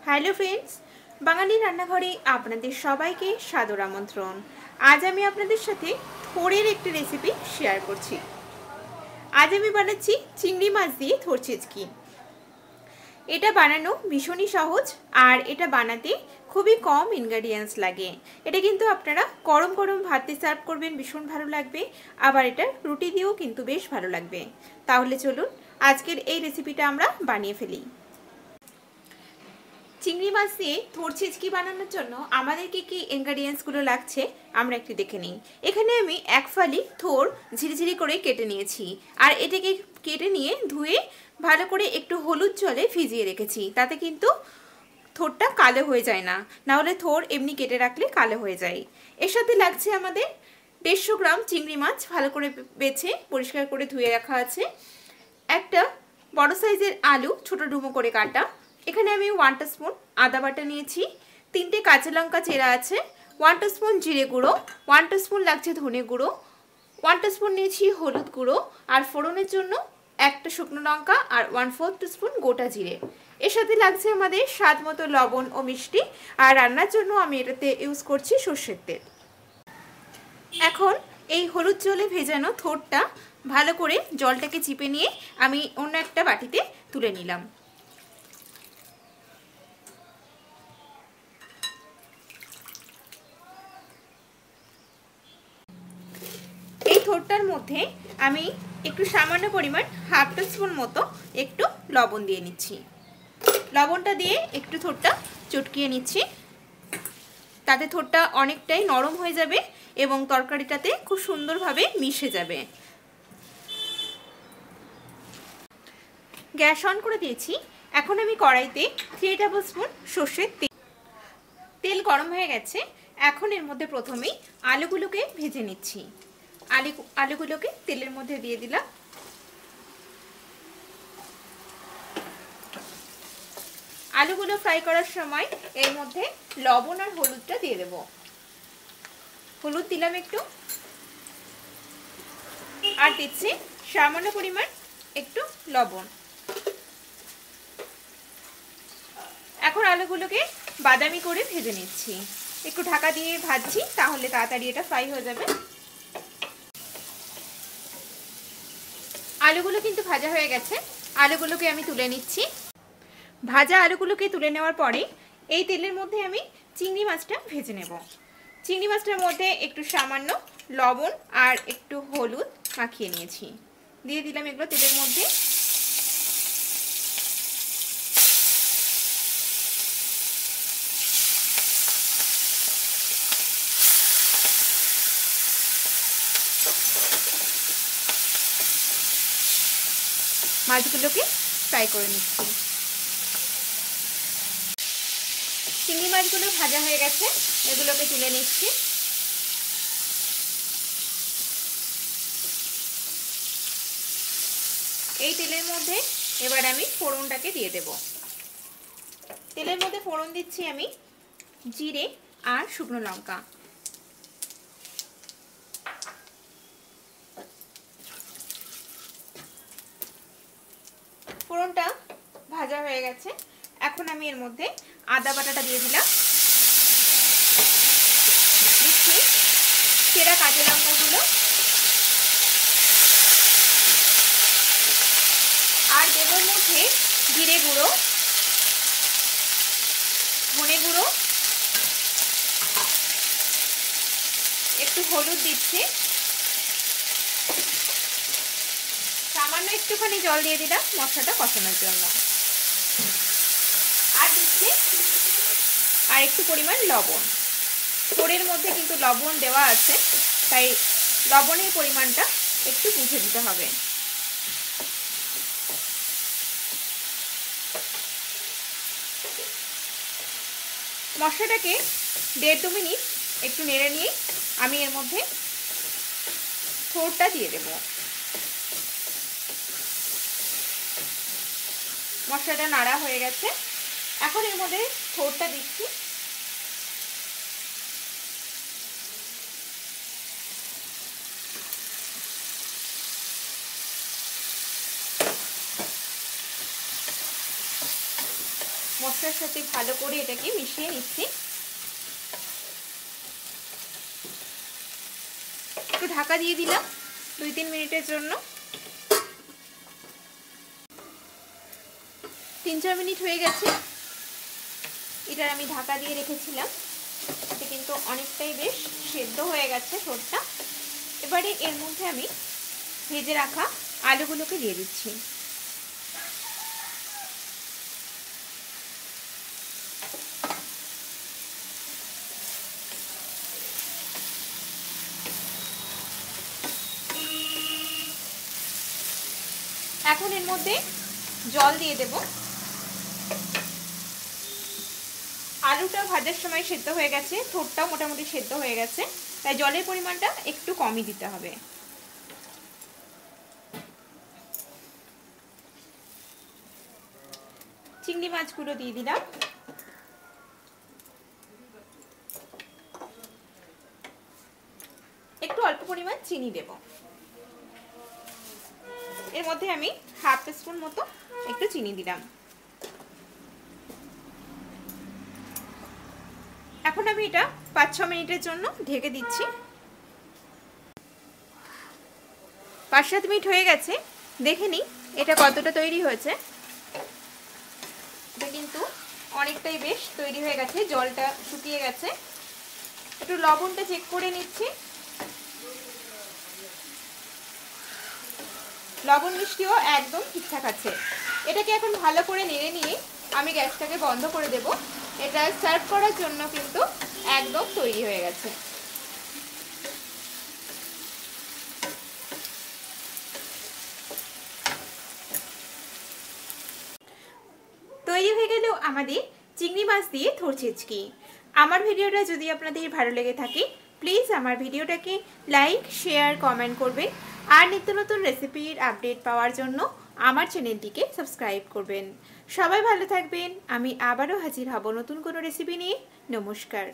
Hello friends, বাঙালি রান্নাঘরে আপনাদের সবাইকে সাদর আমন্ত্রণ। আজ আমি আপনাদের সাথে থোড়ের একটি রেসিপি শেয়ার করছি। আজ আমি বানাচ্ছি চিংড়ি মাছ দিয়ে থোড় ছেচকি। এটা বানানো ভীষণই সহজ আর এটা বানাতে খুবই কম ইনগ্রেডিয়েন্টস লাগে। এটা কিন্তু আপনারা গরম গরম ভাতে সার্ভ করবেন, ভীষণ ভালো লাগবে। আবার এটা রুটি দিয়েও কিন্তু বেশ ভালো লাগবে। তাহলে চলুন আজকের এই রেসিপিটা আমরা বানিয়ে ফেলি। চিংড়ি মাছ দিয়ে থোড় ছেচকি বানানোর জন্য আমাদেরকে কি ইনগ্রেডিয়েন্টসগুলো লাগছে আমরা একটু দেখে নিই। এখানে আমি এক ফালি থোড় ঝিরিঝিরি করে কেটে নিয়েছি আর এটাকে কেটে নিয়ে ধুয়ে ভালো করে একটু হলুদ জলে ভিজিয়ে রেখেছি। তাতে কিন্তু থোড়টা কালো হয়ে যায় না, নাহলে থোড় এমনি কেটে রাখলে কালো হয়ে যায়। এর সাথে লাগছে আমাদের 150 গ্রাম চিংড়ি মাছ ভালো করে বেছে পরিষ্কার করে ধুয়ে রাখা আছে, একটা বড় সাইজের আলু ছোট ডুমো করে কাটা, এখানে আমি 1 টিস্পুন আদা বাটা নিয়েছি, 3টে কাঁচা লঙ্কা চেরা আছে, 1 টিস্পুন জিরে গুঁড়ো, 1 টিস্পুন লাগছে ধনে গুঁড়ো, 1 টিস্পুন নিয়েছি হলুদ গুঁড়ো, আর ফোড়নের জন্য একটা শুকনো লঙ্কা আর 1/4 টিস্পুন গোটা জিরে। এর সাথে লাগছে আমাদের স্বাদ মতো লবণ ও মিষ্টি, আর রান্নার জন্য আমি এটাতে ইউজ করছি সর্ষের তেল। এখন এই হলুদ জলে ভেজানো থোড়টা ভালো করে জলটাকে চিপে নিয়ে আমি অন্য একটা বাটিতে তুলে নিলাম। এই থোড়টার মধ্যে আমি একটু সামান্য পরিমাণ 1/2 টিস্পুন মতো একটু লবণ দিয়ে নিচ্ছি। লবণটা দিয়ে একটু থোড়টা চটকিয়ে নিচ্ছি, তাতে থোড়টা অনেকটাই নরম হয়ে যাবে এবং তরকারিটাতে খুব সুন্দরভাবে মিশে যাবে। গ্যাস অন করে দিয়েছি। এখন আমি কড়াইতে 3 টেবিল স্পুন সর্ষের তেল গরম হয়ে গেছে। এখন এর মধ্যে প্রথমেই আলুগুলোকে ভেজে নিচ্ছি। আলুগুলোকে তেলের মধ্যে দিয়ে দিলাম। আলুগুলো ফ্রাই করার সময় এর মধ্যে লবণ আর হলুদটা দিয়ে দেব। হলুদ দিলাম একটু, আর দিচ্ছি সামান্য পরিমাণ একটু লবণ। এখন আলুগুলোকে বাদামি করে ভেজে নিচ্ছি। একটু ঢাকা দিয়ে ভাজছি, তাহলে তাড়াতাড়ি এটা ফ্রাই হয়ে যাবে। আলুগুলো কিন্তু ভাজা হয়ে গেছে, আলুগুলোকে আমি তুলে নিচ্ছি। ভাজা আলুগুলোকে তুলে নেওয়ার পরে এই তেলের মধ্যে আমি চিংড়ি মাছটা ভেজে নেব। চিংড়ি মাছটার মধ্যে একটু সামান্য লবণ আর একটু হলুদ মাখিয়ে নিয়েছি, দিয়ে দিলাম এগুলো তেলের মধ্যে। মাছগুলোকে ফ্রাই করে নিচ্ছি। চিংড়ি মাছগুলো ভাজা হয়ে গেছে, এগুলোকে তুলে নিচ্ছি। এই তেলের মধ্যে এবার আমি ফোড়নটাকে দিয়ে দেব। তেলের মধ্যে ফোড়ন দিচ্ছি আমি জিরে আর শুকনো লঙ্কা। ফোড়নটা ভাজা হয়ে গেছে। এখন আমি এর মধ্যে আদা বাটাটা দিয়ে দিলাম, দিচ্ছি চেরা কাঁচা লঙ্কাগুলো, আর দেবর মধ্যে জিরে গুঁড়ো, ধনে গুঁড়ো, একটু হলুদ দিচ্ছি, সামান্য একটুখানি জল দিয়ে দিলাম মশলাটা কষানোর জন্য, আর দিচ্ছি আর একটু পরিমাণ লবণ। থোড়ের মধ্যে কিন্তু লবণ দেওয়া আছে, তাই লবণের পরিমাণটা একটু বুঝে দিতে হবে। মশলাটাকে 1.5-2 মিনিট একটু নেড়ে নিয়ে আমি এর মধ্যে থোড়টা দিয়ে দেব। মশলাটা নাড়া হয়ে গেছে, এখন এর মধ্যে থোড়টা দিচ্ছি। মশলার সাথে ভালো করে এটাকে মিশিয়ে নিচ্ছি। একটু ঢাকা দিয়ে দিলাম 2-3 মিনিটের জন্য। 3-4 মিনিট হয়ে গেছে। এটার আমি ঢাকা দিয়ে রেখেছিলাম, এটা কিন্তু অনেকটাই বেশ সেদ্ধ হয়ে গেছে থোরটা। এবারে এর মধ্যে আমি ভেজে রাখা আলুগুলোকে দিয়ে দিচ্ছি। এখন এর মধ্যে জল দিয়ে দেব। আলুটা ভাজার সময় সেদ্ধ হয়ে গেছে, থোরটাও মোটামুটি সেদ্ধ হয়ে গেছে, তাই জলের পরিমাণটা একটু কমই দিতে হবে। চিংড়ি মাছগুলো দিয়ে দিলাম। একটু অল্প পরিমাণ চিনি দেব। এর মধ্যে আমি 1/2 টিস্পুন মতো একটু চিনি দিলাম। এখন আমি এটা 5-6 মিনিটের জন্য ঢেকে দিচ্ছি। 5-7 মিনিট হয়ে গেছে, দেখে নিই এটা কতটা তৈরি হয়েছে। এটা কিন্তু অনেকটাই বেশ তৈরি হয়ে গেছে, জলটা শুকিয়ে গেছে। একটু লবণটা চেক করে নিচ্ছি। লবণ মিষ্টিও একদম ঠিকঠাক আছে। এটাকে এখন ভালো করে নেড়ে নিয়ে আমি গ্যাসটাকে বন্ধ করে দেব। এটা সার্ভ করার জন্য কিন্তু একদম তৈরি হয়ে গেছে। তৈরি হয়ে গেল আমাদের চিংড়ি মাছ দিয়ে থোর ছেচকি। আমার ভিডিওটা যদি আপনাদের ভালো লেগে থাকে প্লিজ আমার ভিডিওটাকে লাইক, শেয়ার, কমেন্ট করবেন। আর নিত্য নতুন রেসিপির আপডেট পাওয়ার জন্য আমার চ্যানেলটিকে সাবস্ক্রাইব করবেন। সবাই ভালো থাকবেন। আমি আবারও হাজির হব নতুন কোনো রেসিপি নিয়ে। নমস্কার।